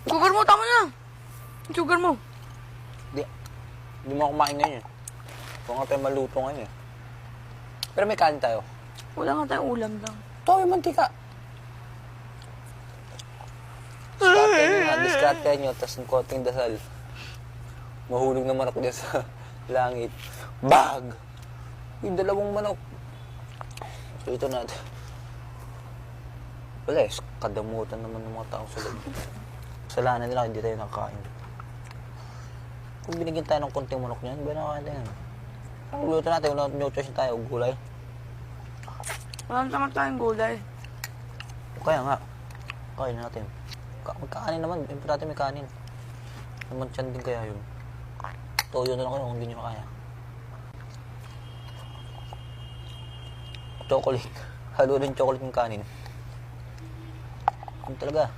Sugar mo, tama na. Sugar mo. Hindi mo ako kumain ngayon eh. Huwag nga tayo maluto ngayon eh. Pero may kanin tayo. Wala nga tayong ulam lang. Toyo, mantika. Diskarte nyo, tapos ng konting dasal. Mahulog na manok dyan sa langit. Bag! Yung dalawang manok. So ito natin. Wala eh, kadamutan naman ng mga tao sa loob. Kasalanan nila, hindi tayo nakakain. Kung binigyan tayo ng konting manok niyan, ba nakakain tayo yan? Ang luto natin, wala nutrition tayo, gulay. Wala naman tayong gulay. Kaya nga, kain natin. Magkakanin naman, importante may kanin. Naman tiyan din kaya yun. Toyo na lang kayo kung hindi nyo kaya. Chocolate. Halo rin chocolate ng kanin. Ano talaga?